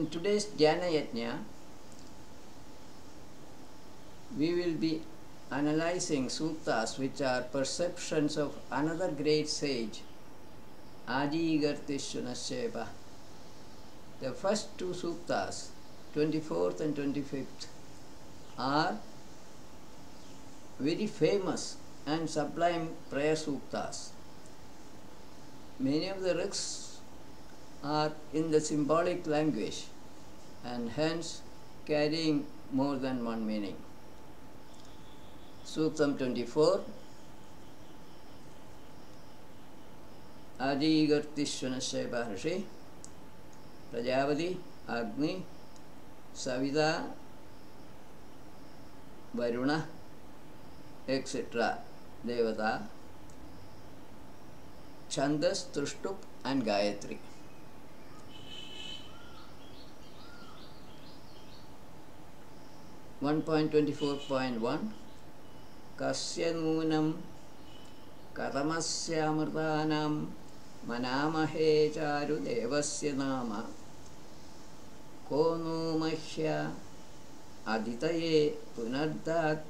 In today's Dhyana Yajna, we will be analyzing suttas which are perceptions of another great sage, Adigartishunaseva. The first two suttas, 24th and 25th, are very famous and sublime prayer suttas. Many of the rigs are in the symbolic language and hence carrying more than one meaning. Suttam 24, Adigartishunaseva Rishi, Prajapati, Agni, Savita, Varuna, etc. Devata, Chandas, Trushtup and Gayatri. One point 24.1 Kasya nunam katamasya manamahe charu devasya nama kono mahya aditaye punardat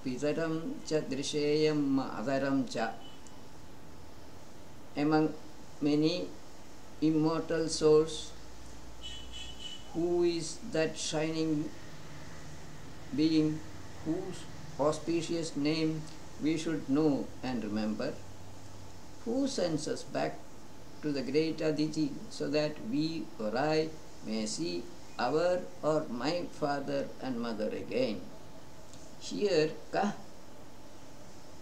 pitaram cha drisheyam adaram cha. Among many immortal souls, who is that shining being whose auspicious name we should know and remember, who sends us back to the great Aditi so that we or I may see our or my father and mother again. Here, Ka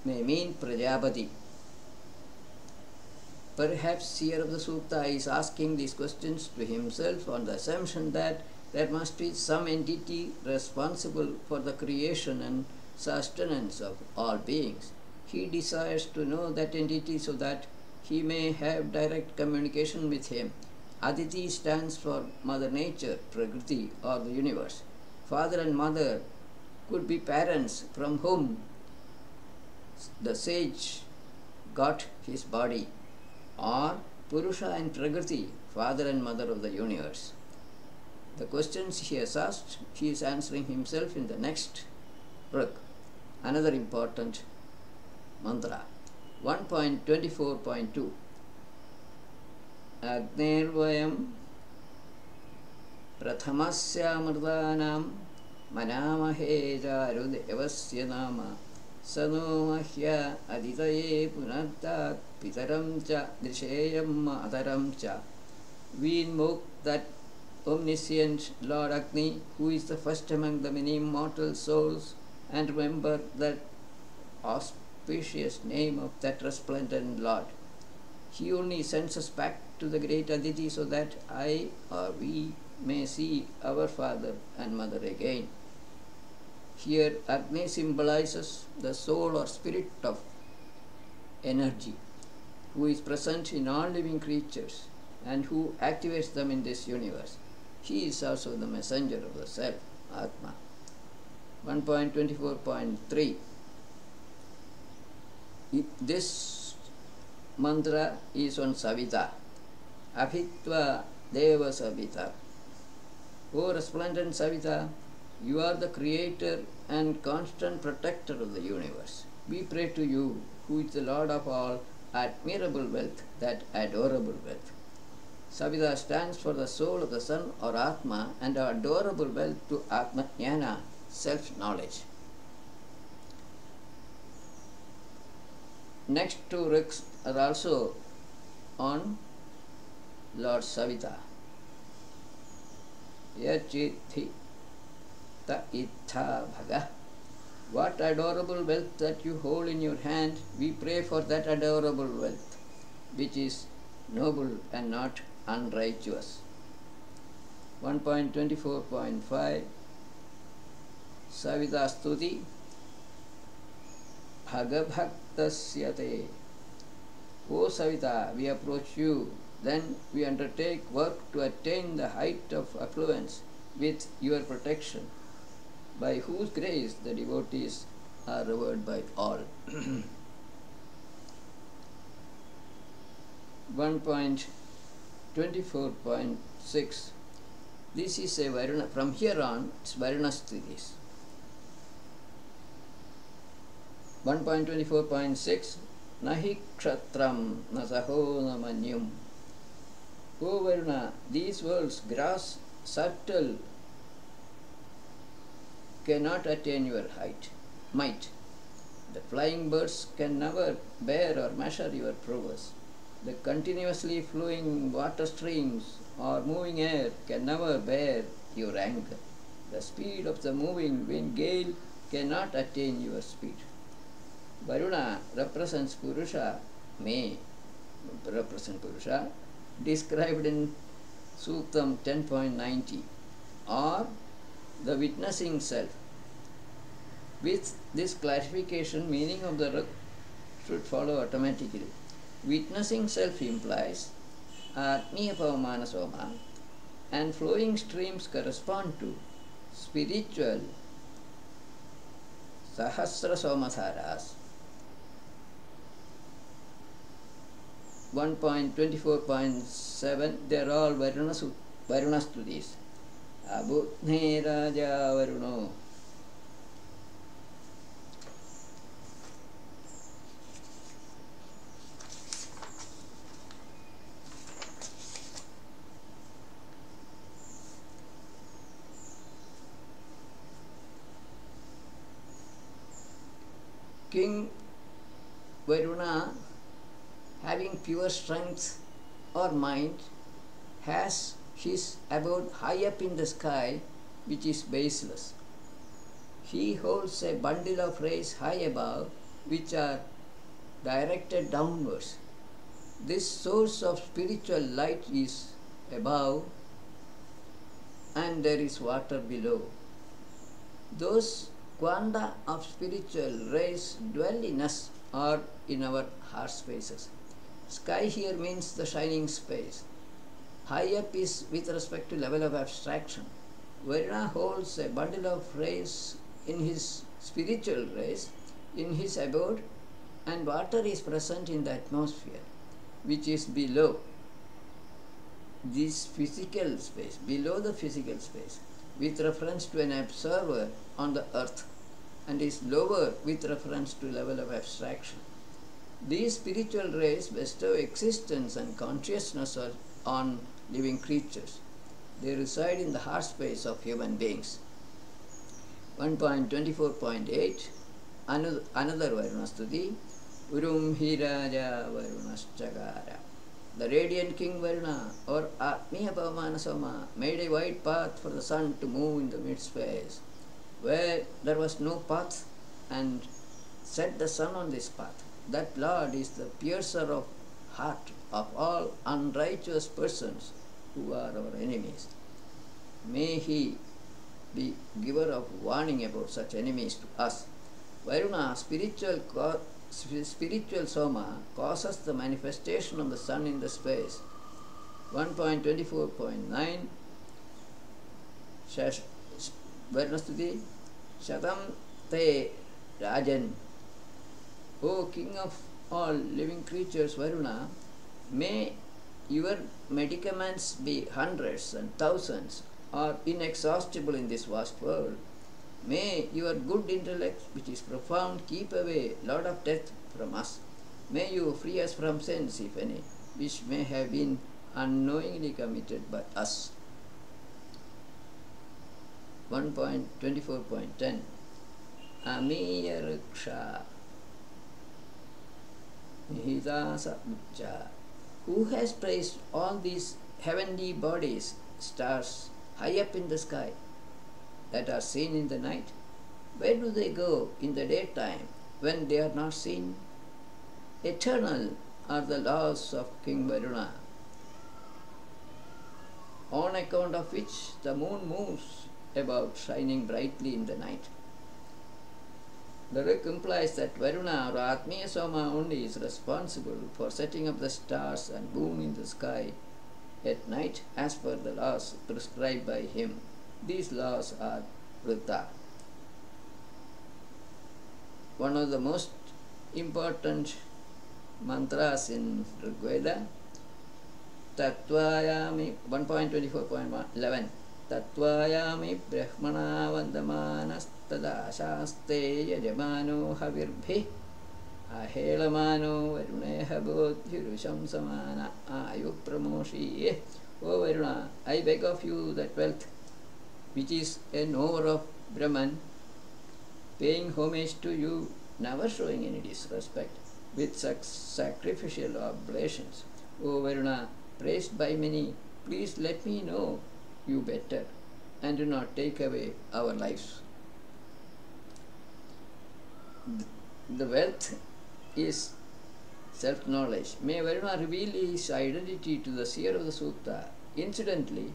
may mean Prajapati. Perhaps seer of the Sutta is asking these questions to himself on the assumption that there must be some entity responsible for the creation and sustenance of all beings. He desires to know that entity so that he may have direct communication with him. Aditi stands for Mother Nature, Prakriti, or the universe. Father and mother could be parents from whom the sage got his body, or Purusha and Prakriti, father and mother of the universe. The questions he has asked, he is answering himself in the next rig. Another important mantra. 1.24.2 Agnervayam prathamasya manamahe charu devasya nama sano mahya aditaye punartat pitaram cha drisheyam adaram cha. We invoke that omniscient Lord Agni, who is the first among the many immortal souls, and remember that auspicious name of that resplendent Lord. He only sends us back to the great Aditi so that I or we may see our father and mother again. Here Agni symbolizes the soul or spirit of energy, who is present in all living creatures and who activates them in this universe. He is also the messenger of the self, Atma. 1.24.3 This mantra is on Savita. Abhitva Deva Savita. O resplendent Savita, you are the creator and constant protector of the universe. We pray to you, who is the Lord of all admirable wealth, that adorable wealth. Savita stands for the soul of the sun or Atma and adorable wealth to Atma Jnana, self-knowledge. Next two rigs are also on Lord Savita. Yachithi ta itha bhaga. What adorable wealth that you hold in your hand, we pray for that adorable wealth, which is noble and not unrighteous. 1.24.5 Savita Stuti Bhagabhaktasyate. O Savita, we approach you, then we undertake work to attain the height of affluence with your protection, by whose grace the devotees are revered by all. 1.24.6 This is a Varuna. From here on, it's Varuna Sthidis. 1.24.6 Nahi Kshatram Nasaho Namanyum. O Varuna, these worlds, gross, subtle, cannot attain your might. The flying birds can never bear or measure your prowess. The continuously flowing water streams or moving air can never bear your anger. The speed of the moving wind gale cannot attain your speed. Varuna represents Purusha, may represent Purusha, described in Suktam 10.90, or the witnessing self. With this clarification, meaning of the should follow automatically. Witnessing self implies Atmiya Pavamana Soma, and flowing streams correspond to spiritual Sahasra Somatharas. 1.24.7 they are all Varuna Stutis. Abudne Raja Varuno. King Varuna, having pure strength or mind, has his abode high up in the sky, which is baseless. He holds a bundle of rays high above, which are directed downwards. This source of spiritual light is above, and there is water below. Those quanta of spiritual rays dwell in us or in our heart spaces. Sky here means the shining space. High up is with respect to level of abstraction. Varuna holds a bundle of rays in his spiritual rays, in his abode, and water is present in the atmosphere, which is below this physical space, below the physical space, with reference to an observer on the earth, and is lower with reference to level of abstraction. These spiritual rays bestow existence and consciousness on living creatures. They reside in the heart space of human beings. 1.24.8 another Varuna Stuti. Urum Hiraja Varunaschagara. The radiant King Varuna, or Atmiya Pavamana Soma, made a wide path for the sun to move in the mid-space, where there was no path, and set the sun on this path. That Lord is the piercer of heart of all unrighteous persons who are our enemies. May He be giver of warning about such enemies to us. Varuna, spiritual Soma, causes the manifestation of the sun in the space. 1.24.9 Varuna Stuti. Shatam Te Rajan. O King of all living creatures, Varuna, may your medicaments be hundreds and thousands, or inexhaustible in this vast world. May your good intellect, which is profound, keep away Lord of Death from us. May you free us from sins, if any, which may have been unknowingly committed by us. 1.24.10 Amiya Ruksha Nihidasa Uccha. Who has praised all these heavenly bodies, stars, high up in the sky, that are seen in the night? Where do they go in the daytime when they are not seen? Eternal are the laws of King Varuna, on account of which the moon moves about, shining brightly in the night. The Rik implies that Varuna or Atmiya Soma only is responsible for setting up the stars and moon in the sky at night as per the laws prescribed by him. These laws are Vrita. One of the most important mantras in Rigveda, Tattvayami 1.24.11 तत्त्वायामि ब्रह्मणा वन्दमानस्तदा शास्ते यजमानो हविर्भिः अहेळमानो वरुणेह बोद्धिरुषं समान आयु प्रमोषीये. O Varuna, I beg of you that wealth, which is a knower of Brahman, paying homage to you, never showing any disrespect, with sacrificial oblations. O Varuna, praised by many, please let me know you better, and do not take away our lives. The wealth is self-knowledge. May Varuna reveal his identity to the seer of the Sukta. Incidentally,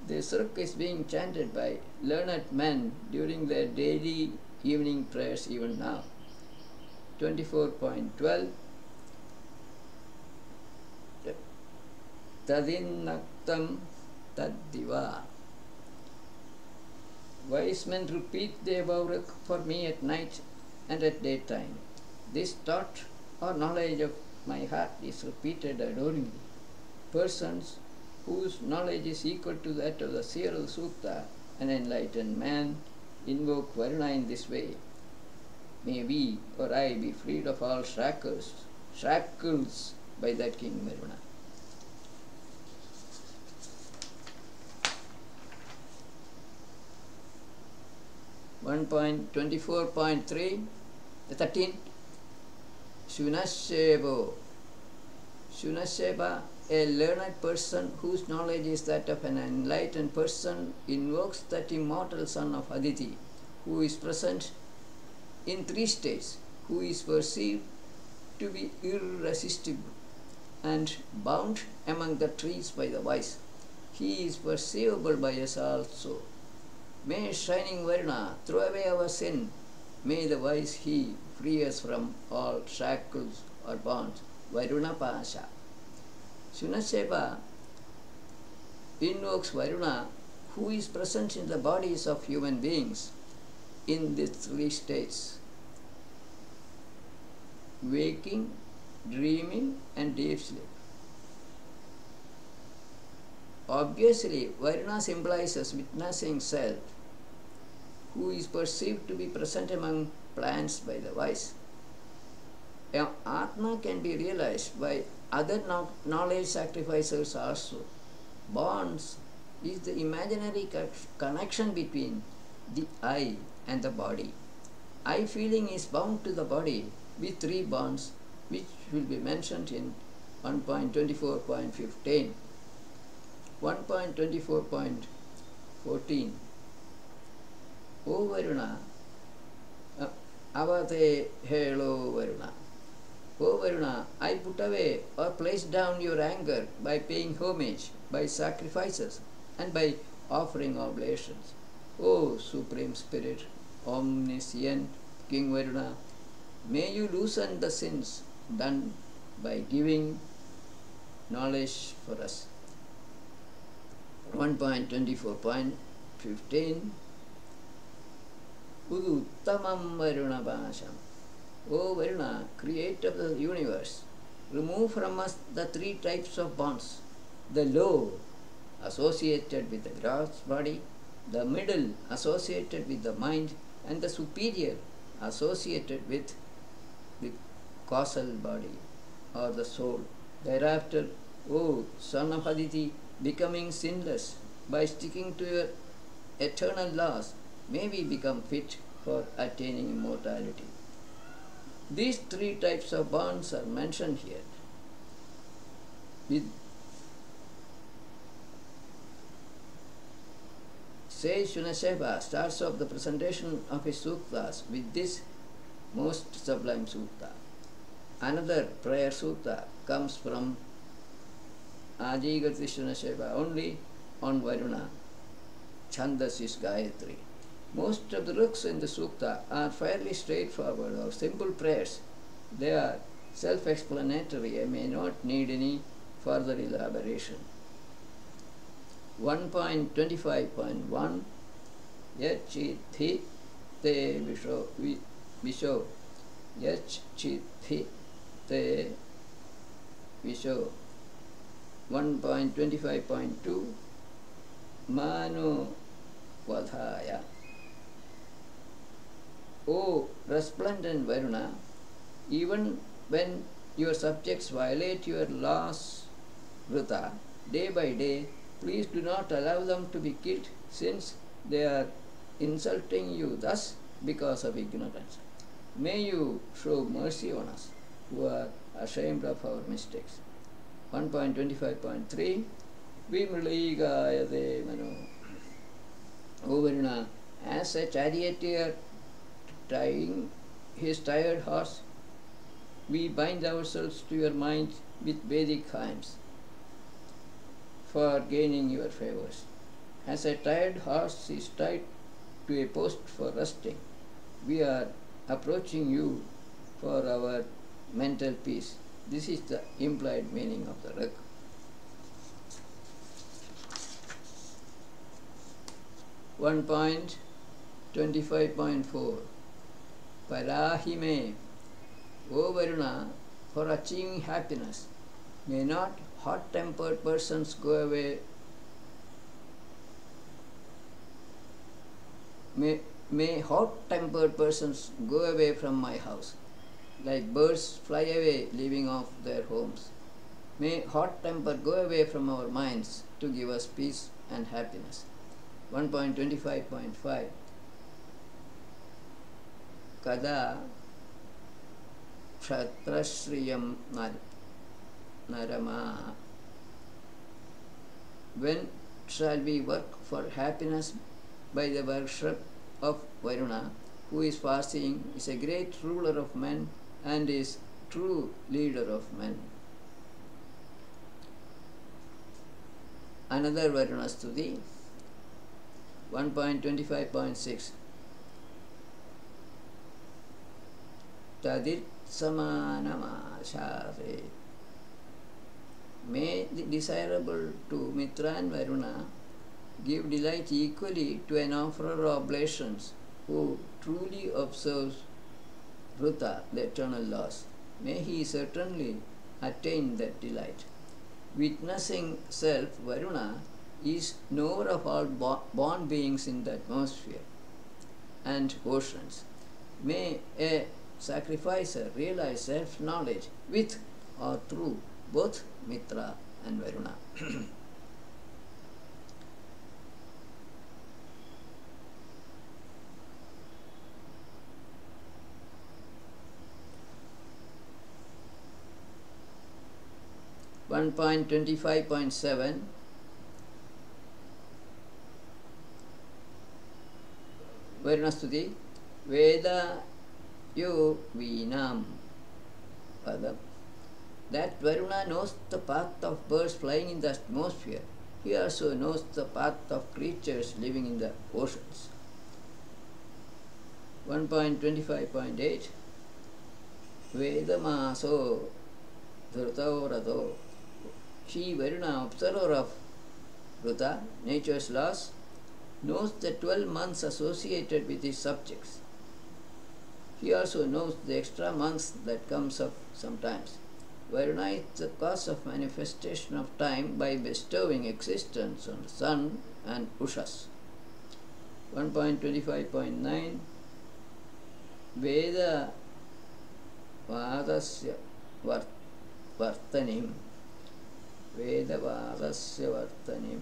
the Surk is being chanted by learned men during their daily evening prayers even now. 24.12 Tadinnaktam Taddiva. Wise men repeat the above for me at night and at daytime. This thought or knowledge of my heart is repeated adoringly. Persons whose knowledge is equal to that of the seer of the Sukta, an enlightened man, invoke Varuna in this way. May we or I be freed of all shackles by that King Varuna. One point 24.3 13 Shunasheva. Shunasheva, a learned person whose knowledge is that of an enlightened person, invokes that immortal son of Aditi, who is present in three states, who is perceived to be irresistible and bound among the trees by the wise. He is perceivable by us also. May shining Varuna throw away our sin. May the wise he free us from all shackles or bonds. Varuna Pasha. Shunasheva invokes Varuna, who is present in the bodies of human beings in these three states: waking, dreaming, and deep sleep. Obviously, Varuna symbolizes witnessing self, who is perceived to be present among plants by the wise. Atma can be realized by other knowledge sacrificers also. Bonds is the imaginary connection between the I and the body. I feeling is bound to the body with three bonds, which will be mentioned in 1.24.15. 1.24.14 O Varuna, Avate Helo Varuna. O Varuna, I put away or place down your anger by paying homage, by sacrifices, and by offering oblations. O Supreme Spirit, omniscient King Varuna, may you loosen the sins done by giving knowledge for us. 1.24.15 Udu Uttamam Varuna Bhasham. O Varuna, creator of the universe, remove from us the three types of bonds: the low, associated with the gross body; the middle, associated with the mind; and the superior, associated with the causal body or the soul. Thereafter, O son of Aditi, becoming sinless by sticking to your eternal laws, may we become fit for attaining immortality. These three types of bonds are mentioned here. Sage Shunasheva starts off the presentation of his suktas with this most sublime sutta. Another prayer sutta comes from Ajigati Shunasheva only on Varuna. Chandas is Gayatri. Most of the ruks in the sukta are fairly straightforward or simple prayers. They are self-explanatory and may not need any further elaboration. 1.25.1 Yachithhi te visho Yachithhi te visho. 1.25.2 Mano vadhaya. O resplendent Varuna, even when your subjects violate your laws, Vrita, day by day, please do not allow them to be killed, since they are insulting you thus because of ignorance. May you show mercy on us, who are ashamed of our mistakes. 1.25.3 Vimligayade Mano. O Varuna, as a charioteer tying his tired horse, we bind ourselves to your mind with Vedic hymns for gaining your favors. As a tired horse is tied to a post for resting, we are approaching you for our mental peace. This is the implied meaning of the rig. One point 25.4 Parahime. O Varuna, for achieving happiness, may not hot-tempered persons go away. May hot-tempered persons go away from my house, like birds fly away, leaving off their homes. May hot temper go away from our minds to give us peace and happiness. 1.25.5 Kada Kshatrashriyam Narama. When shall we work for happiness by the worship of Varuna, who is foreseeing, is a great ruler of men and is true leader of men. Another Varuna Stuti, 1.25.6 Tadit Samanamashare. May the desirable to Mitra and Varuna give delight equally to an offerer of oblations who truly observes Vrita, the eternal laws. May he certainly attain that delight. Witnessing self, Varuna is knower of all born beings in the atmosphere and oceans. May a sacrificer realize self-knowledge with or through both Mitra and Varuna. One point 25.7 Varunastuti Veda Yo Vinam Padam. That Varuna knows the path of birds flying in the atmosphere. He also knows the path of creatures living in the oceans. 1.25.8 Vedamaso Dhurtaurado. She, Varuna, observer of Vrita, nature's laws, knows the 12 months associated with his subjects. He also knows the extra months that comes up sometimes. Varuna is the cause of manifestation of time by bestowing existence on the sun and Ushas. 1.25.9 Veda Vadasya Vartanim. Veda Vadasya Vartanim.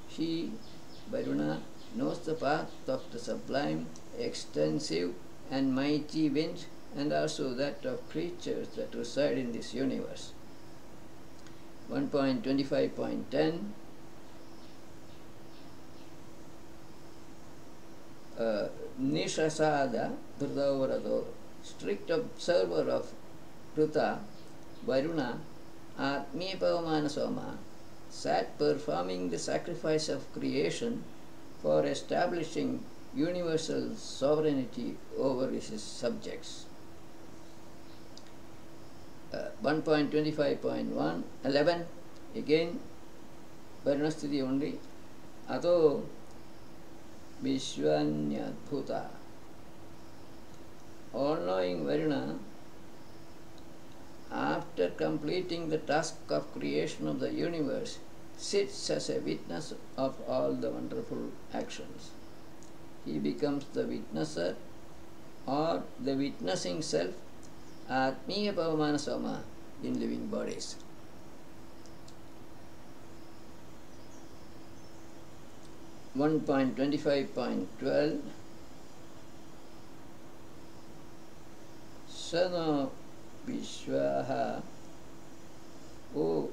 She, Varuna, knows the path of the sublime, extensive and mighty wind, and also that of creatures that reside in this universe. 1.25.10 Nishasada Dhrudavarado. Strict observer of Vrita, Varuna, Atmipavamana Soma, sat performing the sacrifice of creation for establishing universal sovereignty over his subjects. 1.25.11 again Varunastuti only. Ato Vishwanyadbhuta. All-knowing Varuna, after completing the task of creation of the universe, sits as a witness of all the wonderful actions. He becomes the witnesser or the witnessing self, Atmiya Pavamana Soma, in living bodies. One point 25.12 Sano Vishwaha, O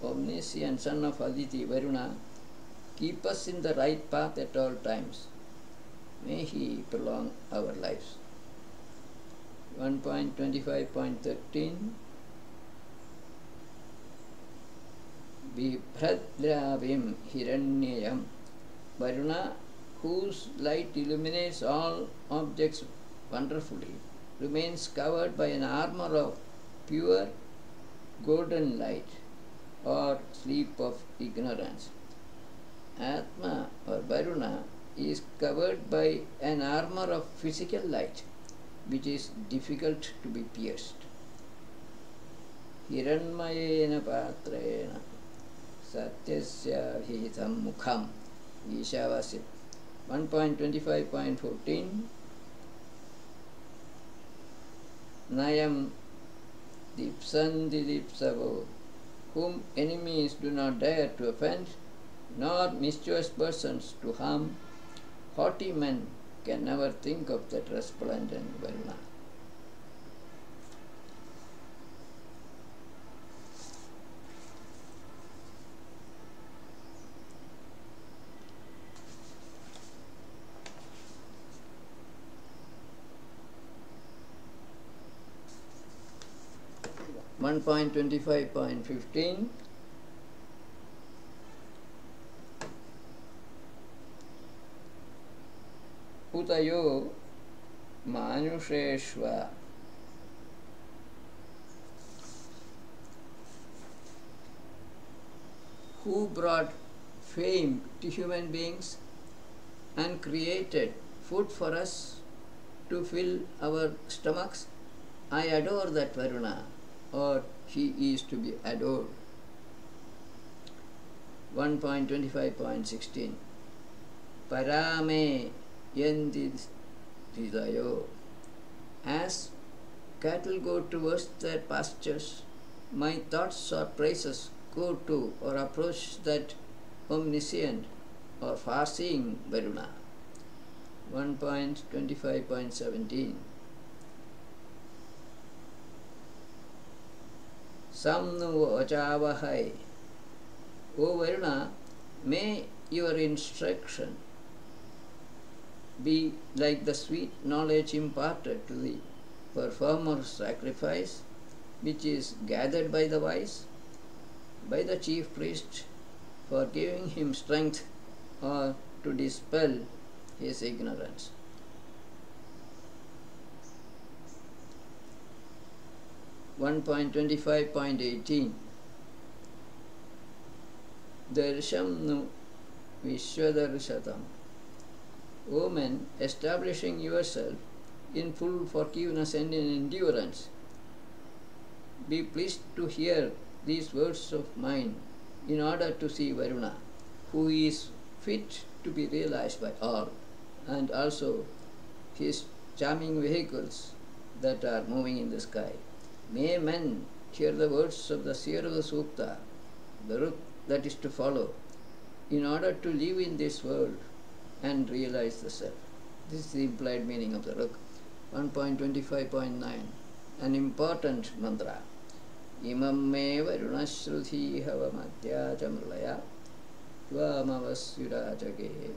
omniscient son of Aditi Varuna, keep us in the right path at all times. May he prolong our lives. 1.25.13 Vibhradravim Hiranyayam, Varuna, whose light illuminates all objects wonderfully, remains covered by an armor of pure golden light or sleep of ignorance. Atma or Varuna is covered by an armor of physical light which is difficult to be pierced. Hiranmayena patrena satyasya hitam mukham, Ishavasya. 1.25.14 Nayam dipsandi dipsavo, whom enemies do not dare to offend, nor mischievous persons to harm, haughty men can never think of that resplendent Varuna. One point 25.15 Utayo Manusheshva, who brought fame to human beings and created food for us to fill our stomachs. I adore that Varuna, or he is to be adored. 1.25.16 Parame Yendidayo, as cattle go towards their pastures, my thoughts or praises go to or approach that omniscient or far-seeing Varuna. 1.25.17 Samnu Vachavahai, O Varuna, may your instruction be like the sweet knowledge imparted to the performer of sacrifice, which is gathered by the wise, by the chief priest, for giving him strength or to dispel his ignorance. One point 25.18 Darsham nu Vishwadarshatam, O men, establishing yourself in full forgiveness and in endurance, be pleased to hear these words of mine in order to see Varuna, who is fit to be realized by all, and also his charming vehicles that are moving in the sky. May men hear the words of the seer of the Sukta, the Ruk that is to follow, in order to live in this world and realize the self. This is the implied meaning of the Ruk. 1.25.9 An important mantra. Imam me varunashruthi havamadhya chamrlaya tvamavasyurajage.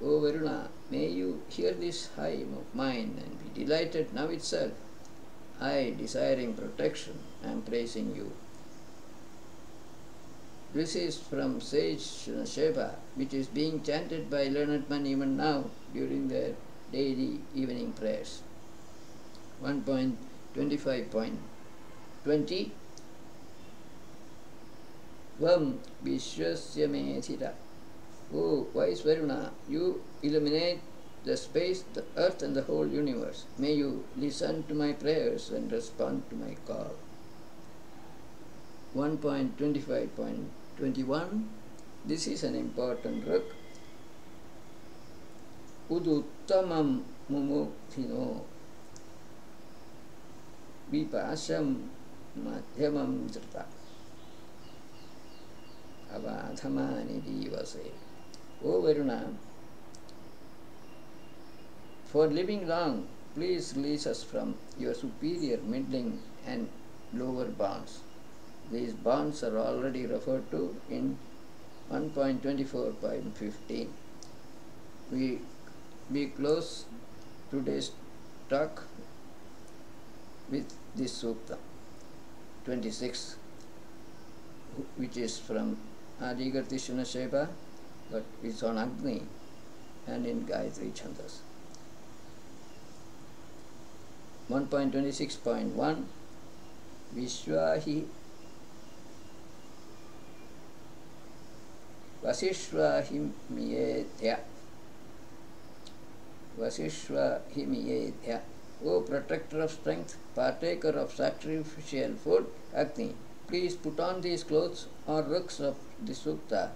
O Varuna, may you hear this hymn of mine and be delighted now itself. I, desiring protection, am praising you. This is from sage Sheva, which is being chanted by learned men even now during their daily evening prayers. 1.25.20 Vam Vishwasya Methita. O wise Varuna, you illuminate the space, the earth and the whole universe. May you listen to my prayers and respond to my call. 1.25.21 21. This is an important rig. Uduttamam mumuktino vipasam madhyamam jrita avadhamani divase. O Varuna, for living long, please release us from your superior, middling and lower bonds. These bonds are already referred to in 1.24.15. We close today's talk with this sukta 26, which is from Adigarti Shunasheba, but it's on Agni and in Gayatri Chandas. 1.26.1 Vishwahi Vasishwahimiyedhya. Vasishwahimiyedhya. O protector of strength, partaker of sacrificial food, Agni, please put on these clothes or rugs of the sukta.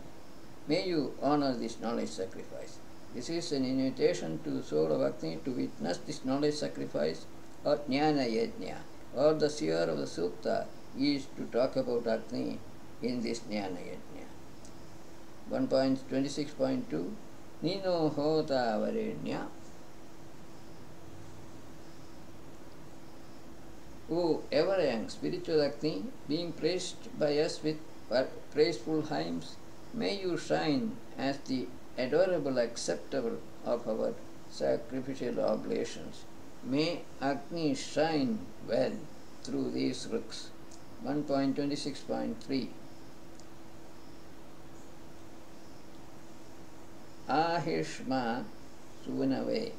May you honor this knowledge sacrifice. This is an invitation to the soul of Agni to witness this knowledge sacrifice or jnana yajna, or the seer of the sukta is to talk about Agni in this jnana yajna. 1.26.2 Nino hota varenya. O ever young spiritual Agni, being praised by us with praiseful hymns, may you shine as the adorable acceptor of our sacrificial oblations. May Agni shine well through these rugs. 1.26.3 Ahishma Suvanave.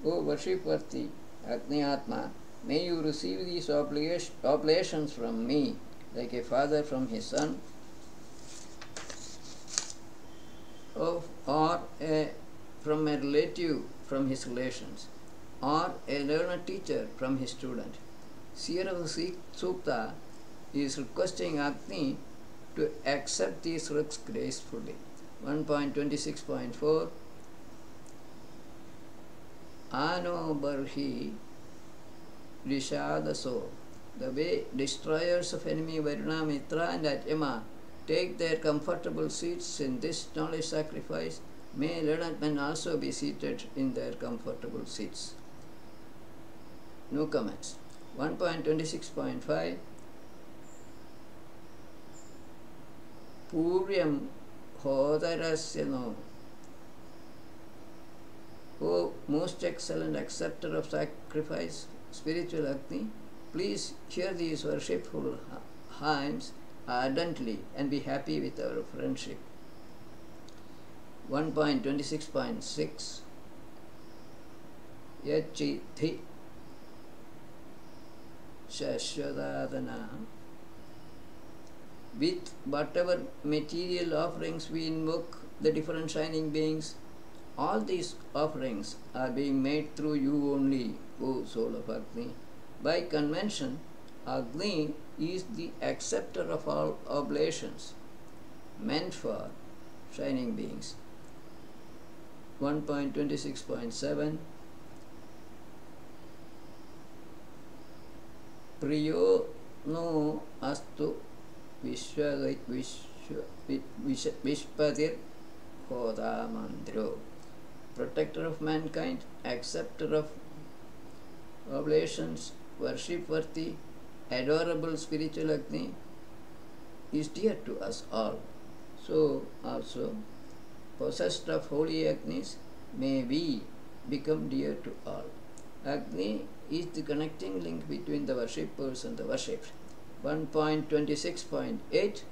O worshipworthy Agni Atma, may you receive these oblations from me, like a father from his son, or from a relative from his relations, or a learned teacher from his student. Seer of the Sukta is requesting Agni to accept these rugs gracefully. 1.26.4 Ano Barhi Rishadaso. The way destroyers of enemy Varuna, Mitra and Atyama take their comfortable seats in this knowledge sacrifice, may learned men also be seated in their comfortable seats. No comments. 1.26.5 Puryam Hodarasyano. O most excellent acceptor of sacrifice, spiritual Agni, please hear these worshipful hymns ardently and be happy with our friendship. 1.26.6 Yachithi Shashwadadana. With whatever material offerings we invoke the different shining beings, all these offerings are being made through you only, O soul of Agni. By convention, Agni is the acceptor of all oblations meant for shining beings. 1.26.7 Priyo no astu Vishpatir Hoda Mandro. Protector of mankind, acceptor of oblations, worship-worthy, adorable spiritual Agni is dear to us all. So also, possessed of holy Agnis, may we become dear to all. Agni is the connecting link between the worshippers and the worshipped. 1.26.8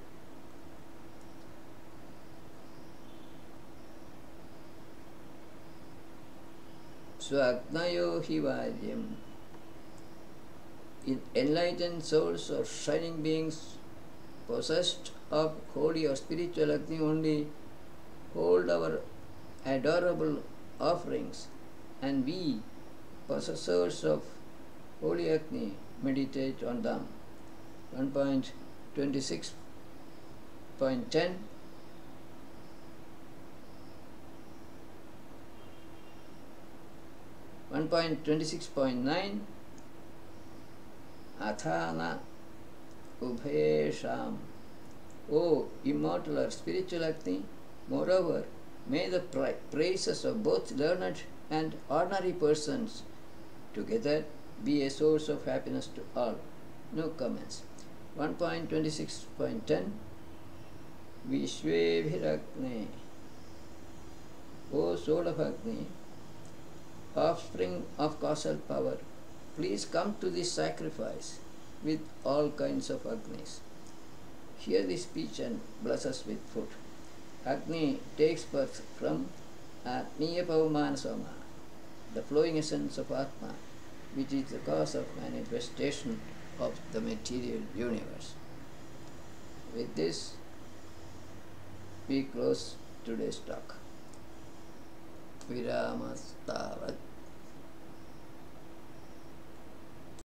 Swagnayo Hivalyam. Enlightened souls or shining beings possessed of holy or spiritual Agni only hold our adorable offerings, and we, possessors of holy Agni, meditate on them. 1.26 1.10. One point 26.9. Athana Ubhesham. O immortal or spiritual Agni, moreover, may the praises of both learned and ordinary persons together be a source of happiness to all. No comments. 1.26.10. Vishwebhiragne. O soul of Agni, offspring of causal power, please come to this sacrifice with all kinds of Agnis. Hear the speech and bless us with food. Agni takes birth from Atmiya Pavamana Soma, the flowing essence of Atma, which is the cause of manifestation of the material universe. With this, we close today's talk. Viramasthava.